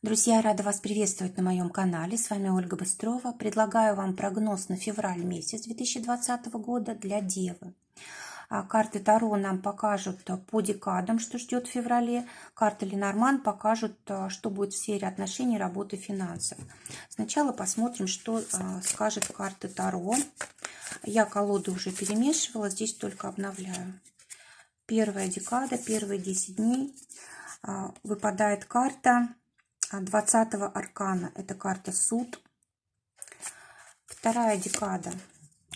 Друзья, рада вас приветствовать на моем канале. С вами Ольга Быстрова. Предлагаю вам прогноз на февраль месяц 2020 года для Девы. Карты Таро нам покажут по декадам, что ждет в феврале. Карты Ленорман покажут, что будет в сфере отношений, работы, финансов. Сначала посмотрим, что скажет карты Таро. Я колоды уже перемешивала, здесь только обновляю. Первая декада, первые 10 дней. Выпадает карта 20-го аркана. Это карта Суд. Вторая декада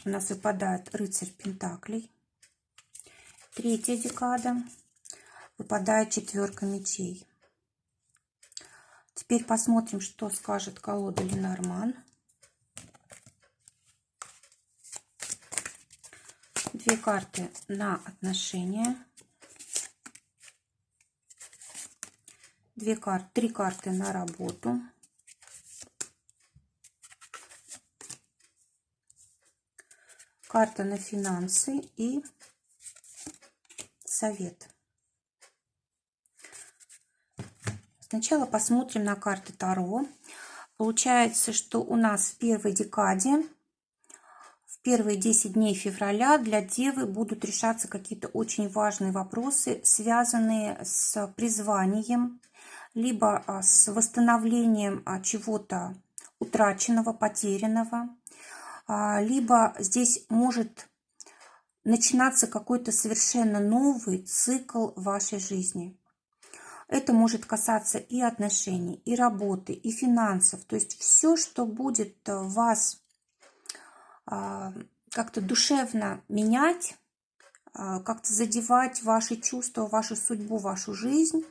у нас выпадает Рыцарь Пентаклей. Третья декада выпадает Четверка мечей. Теперь посмотрим, что скажет колода Ленорман. Две карты на отношения. Три карты на работу. Карта на финансы и совет. Сначала посмотрим на карты Таро. Получается, что у нас в первой декаде, в первые 10 дней февраля для Девы будут решаться какие-то очень важные вопросы, связанные с призванием, либо с восстановлением чего-то утраченного, потерянного, либо здесь может начинаться какой-то совершенно новый цикл в вашей жизни. Это может касаться и отношений, и работы, и финансов. То есть все, что будет вас как-то душевно менять, как-то задевать ваши чувства, вашу судьбу, вашу жизнь,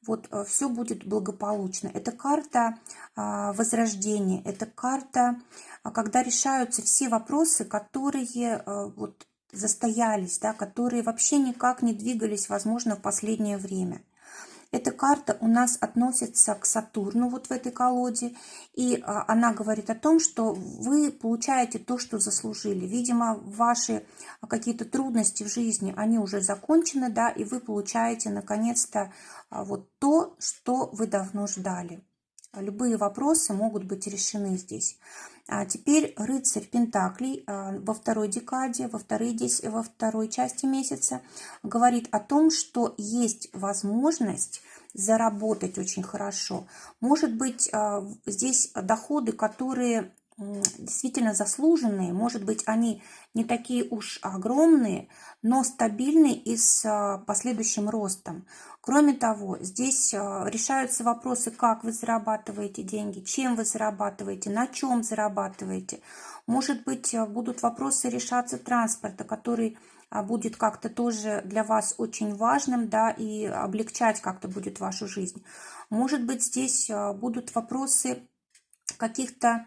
вот все будет благополучно. Это карта возрождения, это карта, когда решаются все вопросы, которые вот застоялись, да, которые вообще никак не двигались, возможно, в последнее время. Эта карта у нас относится к Сатурну вот в этой колоде, и она говорит о том, что вы получаете то, что заслужили. Видимо, ваши какие-то трудности в жизни, они уже закончены, да, и вы получаете наконец-то вот то, что вы давно ждали. Любые вопросы могут быть решены здесь. А теперь Рыцарь Пентаклей во второй декаде, во второй части месяца говорит о том, что есть возможность заработать очень хорошо. Может быть, здесь доходы, которые действительно заслуженные, может быть, они не такие уж огромные, но стабильные и с последующим ростом. Кроме того, здесь решаются вопросы, как вы зарабатываете деньги, чем вы зарабатываете, на чем зарабатываете. Может быть, будут вопросы решаться транспорта, который будет как-то тоже для вас очень важным, да, и облегчать как-то будет вашу жизнь. Может быть, здесь будут вопросы каких-то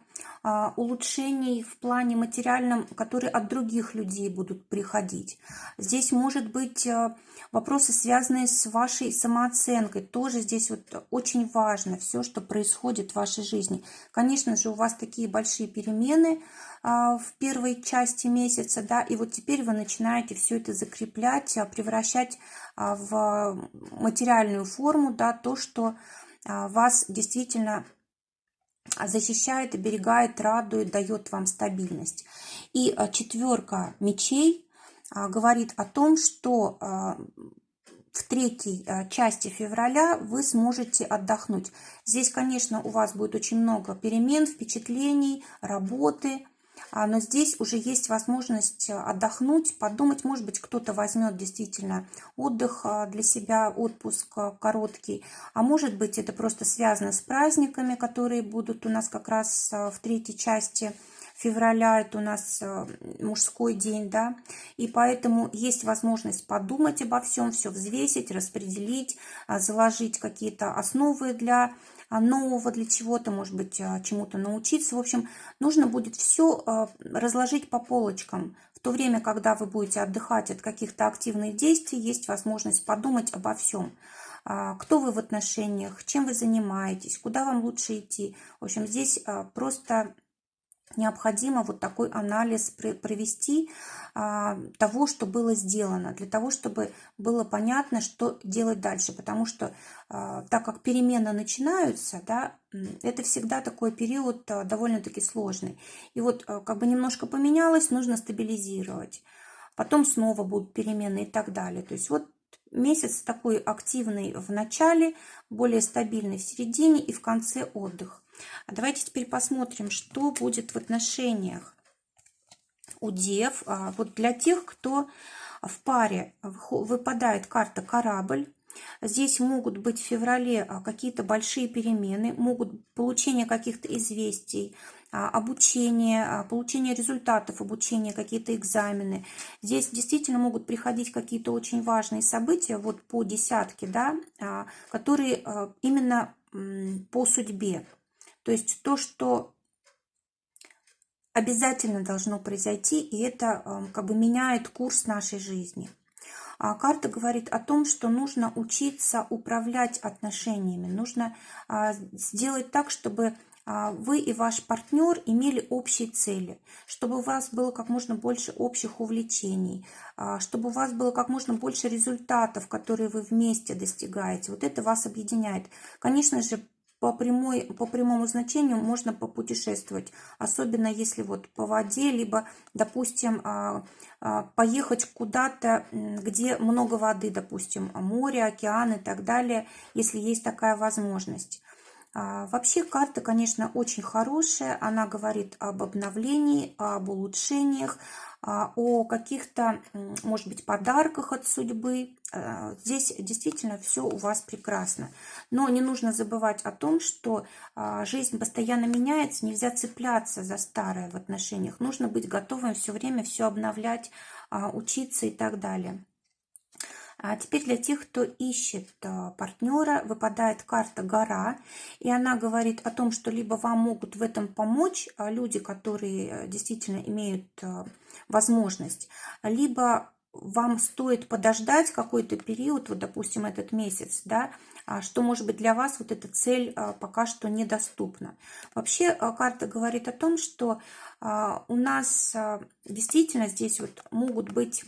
улучшений в плане материальном, которые от других людей будут приходить. Здесь может быть вопросы, связанные с вашей самооценкой. Тоже здесь вот очень важно все, что происходит в вашей жизни. Конечно же, у вас такие большие перемены в первой части месяца, да, и вот теперь вы начинаете все это закреплять, превращать в материальную форму, да, то, что вас действительно защищает, оберегает, радует, дает вам стабильность. И Четверка мечей говорит о том, что в третьей части февраля вы сможете отдохнуть. Здесь, конечно, у вас будет очень много перемен, впечатлений, работы, но здесь уже есть возможность отдохнуть, подумать. Может быть, кто-то возьмет действительно отдых для себя, отпуск короткий. А может быть, это просто связано с праздниками, которые будут у нас как раз в третьей части февраля. Это у нас мужской день, да. И поэтому есть возможность подумать обо всем, все взвесить, распределить, заложить какие-то основы для нового, для чего-то, может быть, чему-то научиться. В общем, нужно будет все разложить по полочкам. В то время, когда вы будете отдыхать от каких-то активных действий, есть возможность подумать обо всем. Кто вы в отношениях, чем вы занимаетесь, куда вам лучше идти. В общем, здесь просто необходимо вот такой анализ провести того, что было сделано, для того, чтобы было понятно, что делать дальше. Потому что так как перемены начинаются, да, это всегда такой период довольно-таки сложный. И вот как бы немножко поменялось, нужно стабилизировать. Потом снова будут перемены и так далее. То есть вот месяц такой активный в начале, более стабильный в середине и в конце отдых. А давайте теперь посмотрим, что будет в отношениях у дев. Вот для тех, кто в паре, выпадает карта «Корабль». Здесь могут быть в феврале какие-то большие перемены, могут получение каких-то известий, обучение, получение результатов обучения, какие-то экзамены. Здесь действительно могут приходить какие-то очень важные события, вот по десятке, да, которые именно по судьбе. То есть то, что обязательно должно произойти, и это как бы меняет курс нашей жизни. Карта говорит о том, что нужно учиться управлять отношениями, нужно сделать так, чтобы вы и ваш партнер имели общие цели, чтобы у вас было как можно больше общих увлечений, чтобы у вас было как можно больше результатов, которые вы вместе достигаете. Вот это вас объединяет. Конечно же, по прямому значению можно попутешествовать, особенно если вот по воде, либо, допустим, поехать куда-то, где много воды, допустим, море, океан и так далее, если есть такая возможность. Вообще карта, конечно, очень хорошая. Она говорит об обновлении, об улучшениях, о каких-то, может быть, подарках от судьбы. Здесь действительно все у вас прекрасно. Но не нужно забывать о том, что жизнь постоянно меняется, нельзя цепляться за старое в отношениях. Нужно быть готовым все время все обновлять, учиться и так далее. А теперь для тех, кто ищет партнера, выпадает карта «Гора», и она говорит о том, что либо вам могут в этом помочь люди, которые действительно имеют возможность, либо вам стоит подождать какой-то период, вот, допустим, этот месяц, да, что, может быть, для вас вот эта цель пока что недоступна. Вообще карта говорит о том, что у нас действительно здесь вот могут быть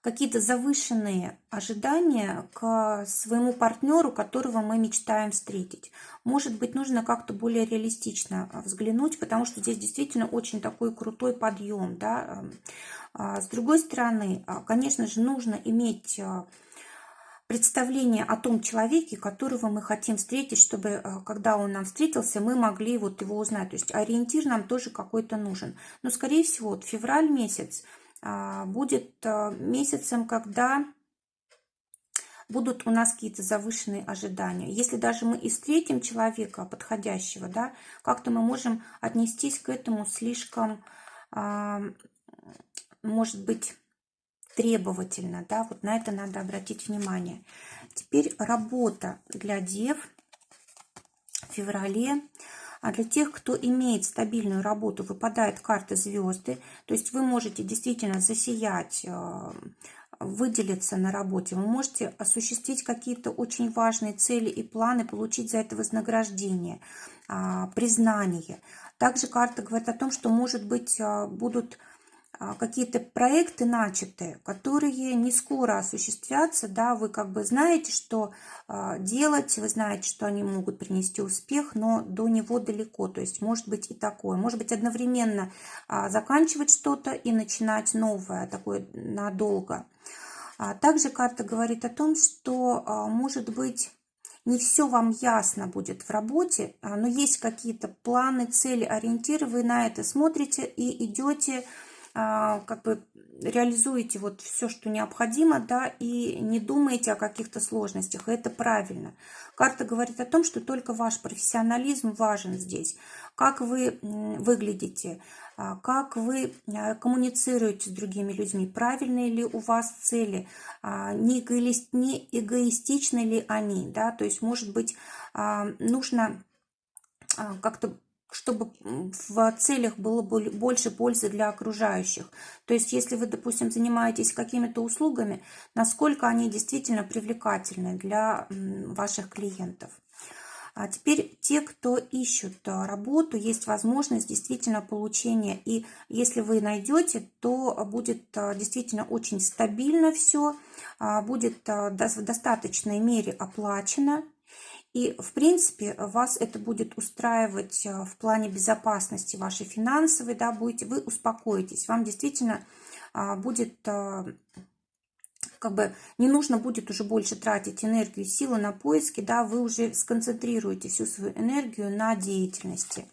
какие-то завышенные ожидания к своему партнеру, которого мы мечтаем встретить. Может быть, нужно как-то более реалистично взглянуть, потому что здесь действительно очень такой крутой подъем. Да? С другой стороны, конечно же, нужно иметь представление о том человеке, которого мы хотим встретить, чтобы, когда он нам встретился, мы могли вот его узнать. То есть ориентир нам тоже какой-то нужен. Но, скорее всего, вот февраль месяц будет месяцем, когда будут у нас какие-то завышенные ожидания. Если даже мы и встретим человека подходящего, да, как-то мы можем отнестись к этому слишком, может быть, требовательно, да, вот на это надо обратить внимание. Теперь работа для дев в феврале. А для тех, кто имеет стабильную работу, выпадает карта звезды. То есть вы можете действительно засиять, выделиться на работе. Вы можете осуществить какие-то очень важные цели и планы, получить за это вознаграждение, признание. Также карта говорит о том, что, может быть, будут какие-то проекты начатые, которые не скоро осуществятся, да, вы как бы знаете, что делать, вы знаете, что они могут принести успех, но до него далеко, то есть может быть и такое, может быть одновременно заканчивать что-то и начинать новое, такое надолго. Также карта говорит о том, что, может быть, не все вам ясно будет в работе, но есть какие-то планы, цели, ориентиры, вы на это смотрите и идете, как бы реализуете вот все, что необходимо, да, и не думаете о каких-то сложностях, и это правильно. Карта говорит о том, что только ваш профессионализм важен здесь, как вы выглядите, как вы коммуницируете с другими людьми, правильные ли у вас цели, не эгоистичны ли они, да, то есть, может быть, нужно как-то, чтобы в целях было больше пользы для окружающих. То есть, если вы, допустим, занимаетесь какими-то услугами, насколько они действительно привлекательны для ваших клиентов. А теперь те, кто ищут работу, есть возможность действительно получения. И если вы найдете, то будет действительно очень стабильно все, будет в достаточной мере оплачено. И, в принципе, вас это будет устраивать в плане безопасности вашей финансовой, да, вы успокоитесь, вам действительно будет как бы не нужно будет уже больше тратить энергию, силы на поиски, да, вы уже сконцентрируете всю свою энергию на деятельности.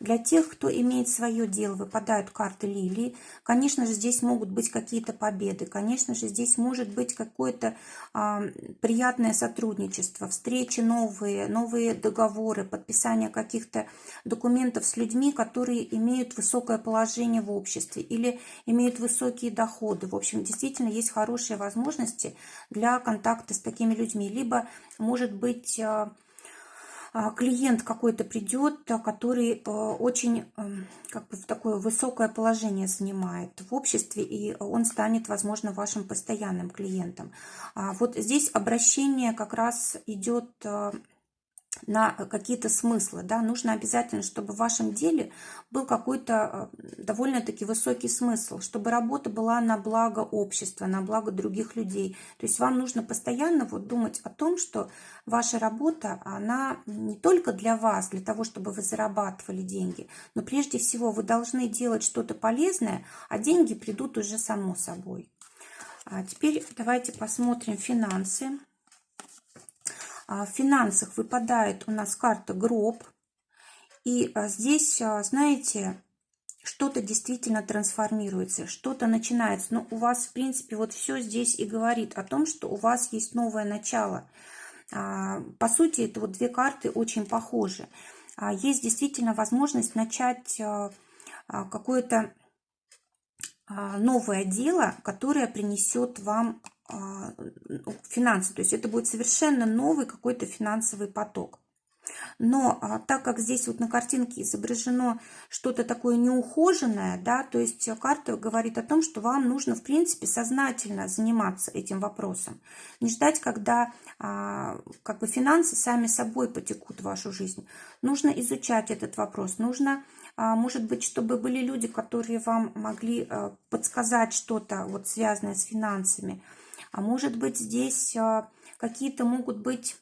Для тех, кто имеет свое дело, выпадают карты лилии. Конечно же, здесь могут быть какие-то победы. Конечно же, здесь может быть какое-то приятное сотрудничество, встречи новые договоры, подписание каких-то документов с людьми, которые имеют высокое положение в обществе или имеют высокие доходы. В общем, действительно есть хорошие возможности для контакта с такими людьми. Либо, может быть, клиент какой-то придет, который очень как бы в такое высокое положение занимает в обществе, и он станет, возможно, вашим постоянным клиентом. Вот здесь обращение как раз идет на какие-то смыслы, да, нужно обязательно, чтобы в вашем деле был какой-то довольно-таки высокий смысл, чтобы работа была на благо общества, на благо других людей. То есть вам нужно постоянно вот думать о том, что ваша работа, она не только для вас, для того, чтобы вы зарабатывали деньги, но прежде всего вы должны делать что-то полезное, а деньги придут уже само собой. А теперь давайте посмотрим финансы. В финансах выпадает у нас карта гроб. И здесь, знаете, что-то действительно трансформируется, что-то начинается. Но у вас, в принципе, вот все здесь и говорит о том, что у вас есть новое начало. По сути, это вот две карты очень похожи. Есть действительно возможность начать какое-то новое дело, которое принесет вам финансы. То есть это будет совершенно новый какой-то финансовый поток. Но так как здесь вот на картинке изображено что-то такое неухоженное, да, то есть карта говорит о том, что вам нужно, в принципе, сознательно заниматься этим вопросом. Не ждать, когда как бы финансы сами собой потекут в вашу жизнь. Нужно изучать этот вопрос. Нужно, может быть, чтобы были люди, которые вам могли подсказать что-то вот связанное с финансами. А может быть, здесь какие-то могут быть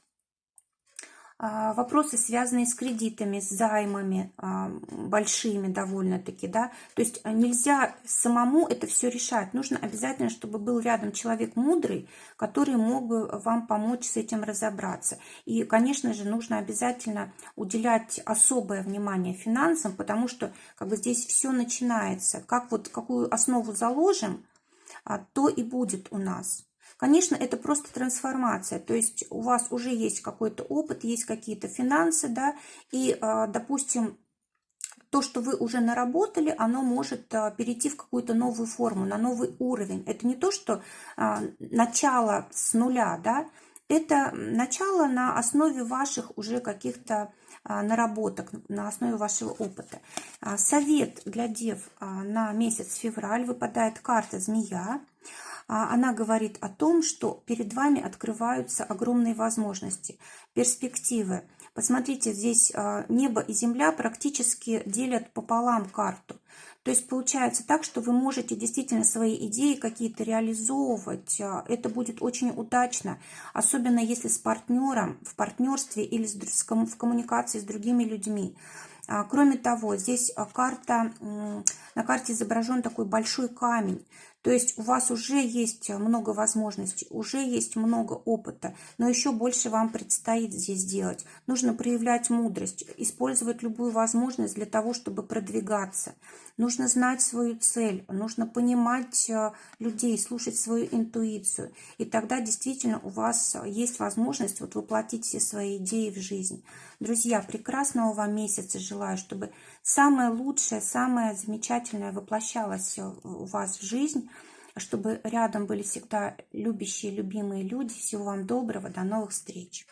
вопросы, связанные с кредитами, с займами большими довольно-таки, да, то есть нельзя самому это все решать, нужно обязательно, чтобы был рядом человек мудрый, который мог бы вам помочь с этим разобраться. И, конечно же, нужно обязательно уделять особое внимание финансам, потому что как бы здесь все начинается, как вот какую основу заложим, то и будет у нас. Конечно, это просто трансформация, то есть у вас уже есть какой-то опыт, есть какие-то финансы, да, и, допустим, то, что вы уже наработали, оно может перейти в какую-то новую форму, на новый уровень. Это не то, что начало с нуля, да, это начало на основе ваших уже каких-то наработок, на основе вашего опыта. Совет для дев на месяц февраль: выпадает карта змея. Она говорит о том, что перед вами открываются огромные возможности, перспективы. Посмотрите, здесь небо и земля практически делят пополам карту. То есть получается так, что вы можете действительно свои идеи какие-то реализовывать. Это будет очень удачно, особенно если с партнером, в партнерстве или в коммуникации с другими людьми. Кроме того, здесь на карте изображен такой большой камень. То есть у вас уже есть много возможностей, уже есть много опыта, но еще больше вам предстоит здесь делать. Нужно проявлять мудрость, использовать любую возможность для того, чтобы продвигаться. Нужно знать свою цель, нужно понимать людей, слушать свою интуицию. И тогда действительно у вас есть возможность вот воплотить все свои идеи в жизнь. Друзья, прекрасного вам месяца желаю, чтобы самое лучшее, самое замечательное воплощалось у вас в жизнь, чтобы рядом были всегда любящие, любимые люди. Всего вам доброго, до новых встреч!